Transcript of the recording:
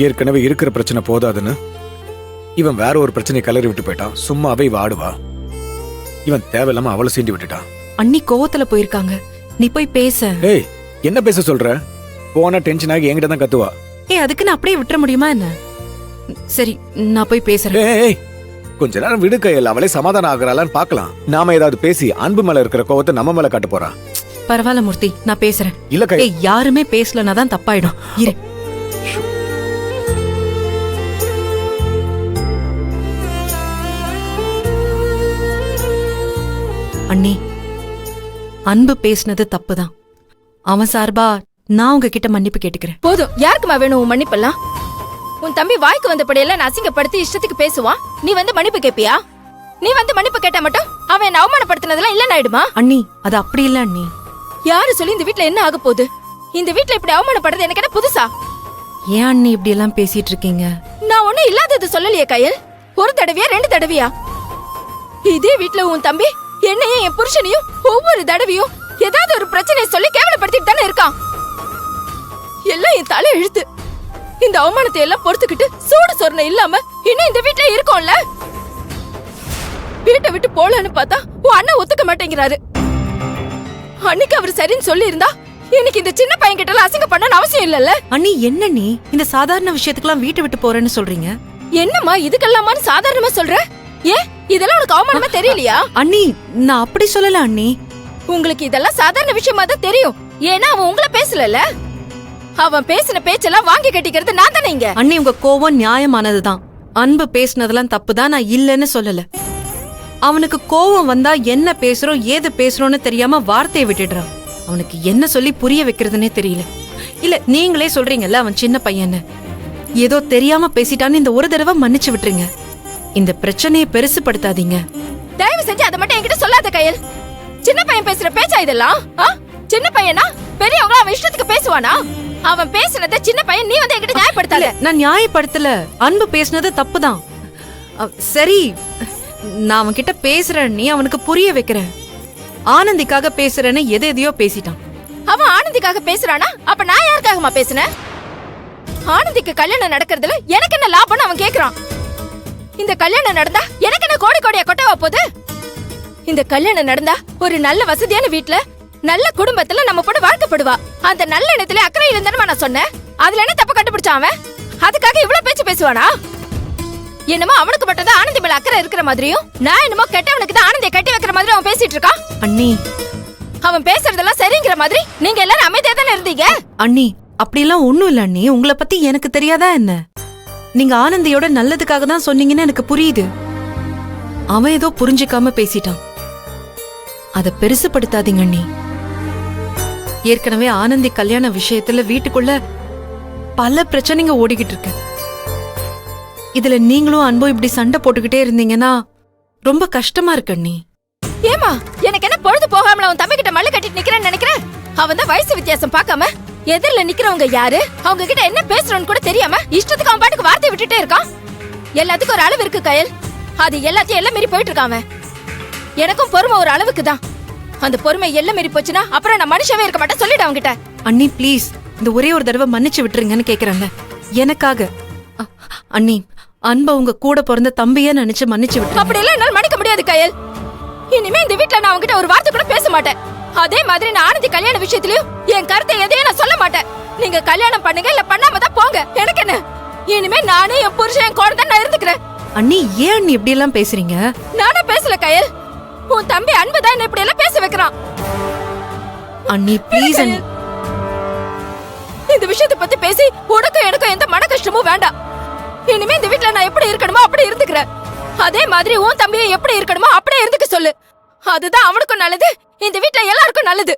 ஏற்கனவே இருக்கிற பிரச்சனை போதாதுன்னு இவன் வேற ஒரு பிரச்சனையை கலறி விட்டு போயிட்டான். சும்மாவே இவ ஆடுவா. இவன் தேவையில்லாம அவளை சீண்டி விட்டுட்டான். அண்ணி கோவத்துல போயிருக்காங்க, நீ போய் பேச. ஏய், என்ன பேச சொல்ற? போனா டென்ஷன் ஆகி என்கிட்ட தான் கத்துவா. அதுக்கு நான் அப்படியே விட்டுற முடியுமா என்ன? சரி, நான் போய் பேசுறேன். ஏய், கொஞ்ச நேரம் விடு கையில், அவளே சமாதானம் ஆகுறாளான்னு பாக்கலாம். நாம ஏதாவது பேசி அன்பு மேல இருக்கிற கோவத்தை நம்ம மேல காட்ட போறான். பரவாயில்ல மூர்த்தி, நான் பேசுறேன். இல்ல கையில், யாருமே பேசலனா தான் தப்பாயிடும். இரு. அண்ணி, அன்பு பேசினது தப்புதான். அவன் சார்பா நான் உங்ககிட்ட மன்னிப்பு கேட்டுக்கிறேன். போதும், யாருக்குமா வேணும் உன் மன்னிப்பெல்லாம்? உன் தம்பி வாய்க்கு வந்தபடியெல்லாம் நான் அசிங்கப்படுத்தி இஷ்டத்துக்கு பேசுவான். நீ வந்து மன்னிப்பு கேப்பியா? நீ வந்து மன்னிப்பு கேட்டா மட்டும் அவன் என்ன அவமானப்படுத்தினதெல்லாம் இல்ல ஆயிடுமா? அண்ணி, அது அப்படி இல்ல அண்ணி. யாரு சொல்லி இந்த வீட்ல என்ன ஆக போகுது? இந்த வீட்ல இப்படி அவமானப்படுறது எனக்கு என்ன புதுசா? ஏன் அண்ணி இப்படி எல்லாம் பேசிட்டு இருக்கீங்க? நான் ஒண்ணும் இல்லாதது சொல்லலையே கயல். ஒரு தடவையா 2 தடவையா? இதே வீட்ல உன் தம்பி என்னையும் என் புருஷனையும் ஒவ்வொரு தடவையும் ஏதாவது ஒரு பிரச்சனையை சொல்லி கேவலப்படுத்திட்டு தானே இருக்கான். எல்லாம் என் தலை எழுத்து. இந்த அவமானத்தை எல்லாம் பொறுத்துக்கிட்டு சூடு சொரணை இல்லாம இன்னும் இந்த வீட்ல இருக்கோம்ல. வீட்டை விட்டு போலன்னு பார்த்தா உன் அண்ணன் ஒத்துக்க மாட்டேங்கிறாரு. அன்னைக்கு அவர் சரின்னு சொல்லி இருந்தா எனக்கு இந்த சின்ன பையன் கிட்ட எல்லாம் அசிங்க பண்ண அவசியம் இல்லல்ல. அண்ணி, என்ன நீ இந்த சாதாரண விஷயத்துக்கெல்லாம் வீட்டை விட்டு போறேன்னு சொல்றீங்க? என்னம்மா இதுக்கெல்லாமான்னு சாதாரணமா சொல்ற? ஏன் இதெல்லாம் உனக்கு அவமானமா தெரியலையா? அண்ணி, நான் அப்படி சொல்லல அண்ணி. உங்களுக்கு இதெல்லாம் சாதாரண விஷயமா தான் தெரியும். ஏன்னா அவன் உங்களை பேசலல. அவன் பேசின பேச்செல்லாம் வாங்கி கட்டிக்கிறது நான் தானே இங்க. அண்ணி, உங்க கோவம் நியாயமானதுதான். அன்பு பேசினதெல்லாம் தப்புதான், நான் இல்லன்னு சொல்லல. அவனுக்கு கோவம் வந்தா என்ன பேசுறோம் ஏது பேசுறோம்னு தெரியாம வார்த்தையை விட்டுடுறான். அவனுக்கு என்ன சொல்லி புரிய வைக்கிறதுனே தெரியல. இல்ல, நீங்களே சொல்றீங்கல்ல அவன் சின்ன பையன்னு. ஏதோ தெரியாம பேசிட்டான்னு இந்த ஒரு தடவை மன்னிச்சு விட்டுருங்க. இந்த பிரச்சனையை பெருசுப்படுத்தாதீங்க. தயவு செஞ்சு அதை மட்டும் என்கிட்ட சொல்லாத கயல். சின்ன பையன் பேசுற பேச்சா இதெல்லாம்? சின்ன பையனா? பெரியவங்களா அவன் இஷ்டத்துக்கு பேசுவானா? அவன் பேசுனத சின்ன பையன் நீ வந்து என்கிட்ட நியாயப்படுத்தல. நான் நியாயப்படுத்தல. அன்பு பேசுனது தப்புதான். சரி, நான் அவன் கிட்ட பேசுறேன், நீ அவனுக்கு புரிய வைக்கிறேன். ஆனந்திக்காக பேசுறேன்னு எதையோ பேசிட்டான். அவன் ஆனந்திக்காக பேசுறானா? அப்ப நான் யாருக்காகமா பேசுனேன்? ஆனந்திக்கு கல்யாணம் நடக்கிறதுல எனக்கு என்ன லாபம்னு அவன் கேக்குறான். இந்த கல்யாணம் நடந்தா எனக்கு என்ன கோடி கோடியா கொட்டவா போகுது? இந்த கல்யாணம் நடந்தா ஒரு நல்ல வசதியான வீட்ல நல்ல குடும்பத்துல நம்ம பொண்ணு வாழ்க்கப்படுவா. அந்த நல்ல எண்ணத்துல அக்கறை இல்லைன்னு நான் சொன்னேன். அதுல என்ன தப்பு கண்டுபிடிச்சான் அவன்? அதுக்காக இவ்வளவு பேச்சு பேசுவானா? என்னமோ அவனுக்கு மட்டும் தான் ஆனந்தி மேல அக்கறை இருக்கிற மாதிரியும், நான் என்னமோ கெட்டவனுக்கு தான் ஆனந்தியை கட்டி வைக்கிற மாதிரி அவன் பேசிட்டு இருக்கான். அண்ணி, அவன் பேசுறதெல்லாம் சரிங்கிற மாதிரி நீங்க எல்லாரும் அமைதியா தானே இருந்தீங்க. அண்ணி, அப்படியெல்லாம் ஒண்ணும் இல்ல அண்ணி. உங்களை பத்தி எனக்கு தெரியாதா என்ன? நீங்க ஆனந்தியோட நல்லதுக்காக தான் சொன்னீங்கன்னு எனக்கு புரியுது. அவன் ஏதோ புரிஞ்சுக்காம பேசிட்டான். அத பெருசுப்படுத்தாதீங்க அண்ணி. ஏற்கனவே ஆனந்தி கல்யாண விஷயத்துல வீட்டுக்குள்ள பல பிரச்சனைங்க ஓடிக்கிட்டு இருக்கு. இதுல நீங்களும் அன்பும் இப்படி சண்டை போட்டுக்கிட்டே இருந்தீங்கன்னா ரொம்ப கஷ்டமா இருக்கு அண்ணி. ஏமா, எனக்கு என்ன பொழுது போகாமல உன் தம்பி கிட்ட மல்லு கட்டிட்டு நிக்கிறேன்னு நினைக்கிறேன்? அவன் தான் வயசு வித்தியாசம் பார்க்காம எதிரில நிக்கிறவங்க யாரு, அவங்க கிட்ட என்ன பேசுறோன்னு கூட தெரியாம இஷ்டத்துக்கு அவன் பாட்டுக்கு வார்த்தை விட்டுட்டே இருக்கான். எல்லாத்துக்கும் ஒரு அளவு இருக்கு கயல். அது எல்லாத்தையும் எல்லாம் மீறி போயிட்டு இருக்கான். எனக்கும் பொறுமை ஒரு அளவுக்கு தான். அந்த பொறுமை எல்லாம் மீறி போச்சுன்னா அப்புறம் நான் மனுஷவே இருக்க மாட்டேன். சொல்லிடு அவங்க கிட்ட. அண்ணி ப்ளீஸ், இந்த ஒரே ஒரு தடவை மன்னிச்சு விட்டுருங்கன்னு கேக்குறாங்க எனக்காக. அண்ணி, அன்ப உங்க கூட பிறந்த தம்பியே நினைச்சு மன்னிச்சு விட்டு. அப்படி எல்லாம் என்னால மன்னிக்க முடியாது கயல். இனிமே இந்த வீட்ல நான் அவங்ககிட்ட ஒரு வார்த்தை கூட பேச மாட்டேன். அதே மாதிரி நான் ஆனந்தி கல்யாண விஷயத்திலயும் என் கருத்தை எதையும் நான் சொல்ல மாட்டேன். நீங்க கல்யாணம் பண்ணுங்க இல்ல பண்ணாம தான் போங்க, எனக்கு என்ன. இனிமே நானே என் புருஷன் என் குழந்தை நான் இருந்துக்கிறேன். அண்ணி, ஏன் அண்ணி இப்படி எல்லாம் பேசுறீங்க? நானே பேசல கயல். உன் தம்பி அன்பு தான் என்ன இப்படி எல்லாம் பேச வைக்கிறான். அண்ணி ப்ளீஸ். இந்த விஷயத்தை பத்தி பேசி உனக்கும் எனக்கும் எந்த மன கஷ்டமும் வேண்டாம். இனிமே இந்த வீட்ல நான் எப்படி இருக்கணுமோ அப்படி இருந்துக்கிறேன். அதே மாதிரி உன் தம்பியை எப்படி இருக்கணுமோ அப்படியே இருந்துக்க சொல்லு. அதுதான் அவனுக்கும் நல்லது, இந்த வீட்ல எல்லாருக்கும் நல்லது.